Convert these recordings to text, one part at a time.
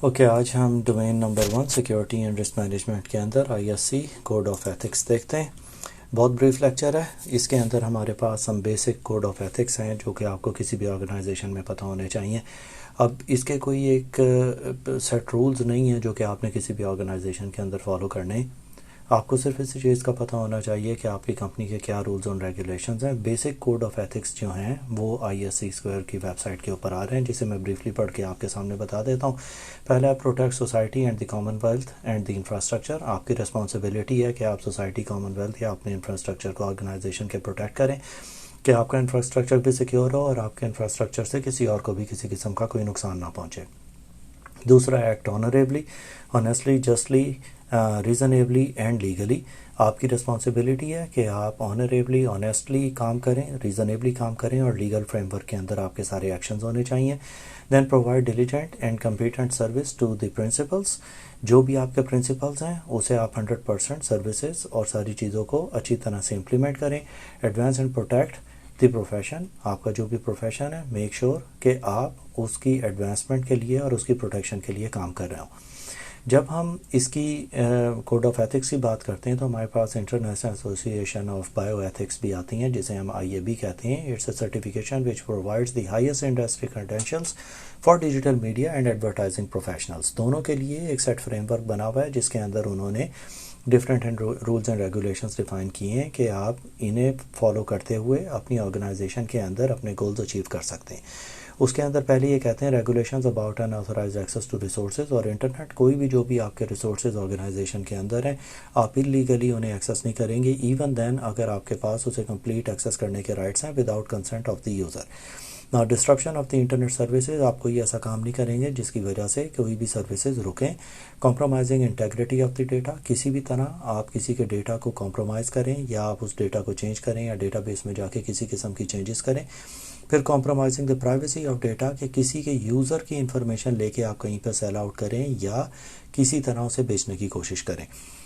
Okay آج ہم domain number 1 security and risk management کے اندر ISC کوڈ آف ایتھکس دیکھتے ہیں. بہت بریف لیکچر ہے. اس کے اندر ہمارے پاس ہم بیسک کوڈ آف ایتھکس ہیں جو کہ آپ کو کسی بھی آرگنائزیشن میں پتہ ہونے چاہیے. اب اس کے کوئی ایک سیٹ رولز نہیں ہیں جو کہ آپ نے کسی بھی آرگنائزیشن کے اندر فالو کرنے ہیں. آپ کو صرف اسی چیز کا پتہ ہونا چاہیے کہ آپ کی کمپنی کے کیا رولز اور ریگولیشنز ہیں. بیسک کوڈ آف ایتھکس جو ہیں وہ ISC اسکوائر کی ویب سائٹ کے اوپر آ رہے ہیں جسے میں بریفلی پڑھ کے آپ کے سامنے بتا دیتا ہوں. پہلا ہے protect society and the common wealth and the infrastructure. آپ کی رسپانسبلٹی ہے کہ آپ سوسائٹی، کامن ویلتھ یا اپنے انفراسٹرکچر کو آرگنائزیشن کے پروٹیکٹ کریں کہ آپ کا انفراسٹرکچر بھی سیکیور ہو اور آپ کے انفراسٹرکچر سے کسی اور کو بھی کسی قسم کا کوئی نقصان نہ پہنچے. دوسرا act honourably, honestly, justly, reasonably and legally. آپ کی رسپانسبلٹی ہے کہ آپ آنریبلی، آنیسٹلی کام کریں، ریزنیبلی کام کریں اور لیگل فریم ورک کے اندر آپ کے سارے ایکشنز ہونے چاہیے. Then provide diligent and competent service to the principals. جو بھی آپ کے پرنسپلز ہیں اسے آپ 100% سروسز اور ساری چیزوں کو اچھی طرح سے امپلیمنٹ کریں. Advance and protect the profession. آپ کا جو بھی پروفیشن ہے میک شور کہ آپ اس کی ایڈوانسمنٹ کے لیے اور اس کی پروٹیکشن کے لیے کام کر رہے ہوں. جب ہم اس کی کوڈ آف ایتھکس کی بات کرتے ہیں تو ہمارے پاس انٹرنیشنل ایسوسی ایشن آف بایو ایتھکس بھی آتی ہیں جسے ہم IAB کہتے ہیں. It's a certification which provides the highest industry credentials for digital media and advertising professionals. دونوں کے لیے ایک سیٹ فریم ورک بنا ہوا ہے جس کے اندر انہوں نے different rules and regulations define کیے ہیں کہ آپ انہیں فالو کرتے ہوئے اپنی آرگنائزیشن کے اندر اپنے گولز اچیو کر سکتے ہیں. اس کے اندر پہلے یہ کہتے ہیں regulations about unauthorized access to resources. اور انٹرنیٹ کوئی بھی جو بھی آپ کے ریسورسز آرگنائزیشن کے اندر ہیں آپ اللیگلی انہیں ایکسیس نہیں کریں گے ایون دین اگر آپ کے پاس اسے کمپلیٹ ایکسیس کرنے کے رائٹس ہیں without consent of the user. نا disruption of the internet services. آپ کوئی ایسا کام نہیں کریں گے جس کی وجہ سے کوئی بھی سروسز رکیں. Compromising integrity of the data. کسی بھی طرح آپ کسی کے ڈیٹا کو کمپرومائز کریں یا آپ اس ڈیٹا کو چینج کریں یا ڈیٹا بیس میں جا کے کسی قسم کی چینجز کریں. پھر compromising the privacy of data کہ کسی کے یوزر کی انفارمیشن لے کے آپ کہیں پہ سیل آؤٹ کریں یا کسی طرح اسے بیچنے کی کوشش کریں.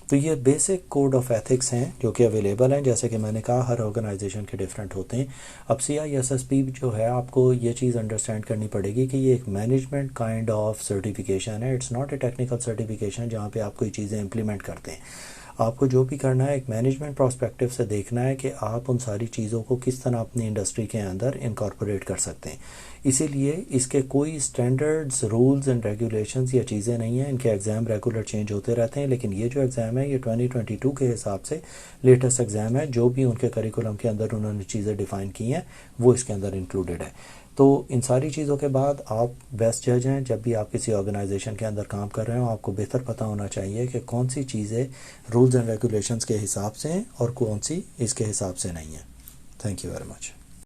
تو یہ بیسک کوڈ آف ایتھکس ہیں جو کہ اویلیبل ہیں. جیسے کہ میں نے کہا ہر آرگنائزیشن کے ڈیفرنٹ ہوتے ہیں. اب CISSP جو ہے آپ کو یہ چیز انڈرسٹینڈ کرنی پڑے گی کہ یہ ایک مینجمنٹ کائنڈ آف سرٹیفکیشن ہے. It's not a technical certification جہاں پہ آپ کوئی چیزیں امپلیمنٹ کرتے ہیں. آپ کو جو بھی کرنا ہے ایک مینجمنٹ پرسپیکٹیو سے دیکھنا ہے کہ آپ ان ساری چیزوں کو کس طرح اپنی انڈسٹری کے اندر انکارپوریٹ کر سکتے ہیں. اسی لیے اس کے کوئی اسٹینڈرڈز، رولز اینڈ ریگولیشنز یا چیزیں نہیں ہیں. ان کے ایگزام ریگولر چینج ہوتے رہتے ہیں لیکن یہ جو ایگزام ہے یہ 2022 کے حساب سے لیٹسٹ ایگزام ہے. جو بھی ان کے کریکولم کے اندر انہوں نے چیزیں ڈیفائن کی ہیں وہ اس کے اندر انکلوڈیڈ ہے. تو ان ساری چیزوں کے بعد آپ بیسٹ جج ہیں. جب بھی آپ کسی آرگنائزیشن کے اندر کام کر رہے ہوں آپ کو بہتر پتہ ہونا چاہیے کہ کون سی چیزیں رولز اینڈ ریگولیشنز کے حساب سے ہیں اور کون سی اس کے حساب سے نہیں ہیں. Thank you very much.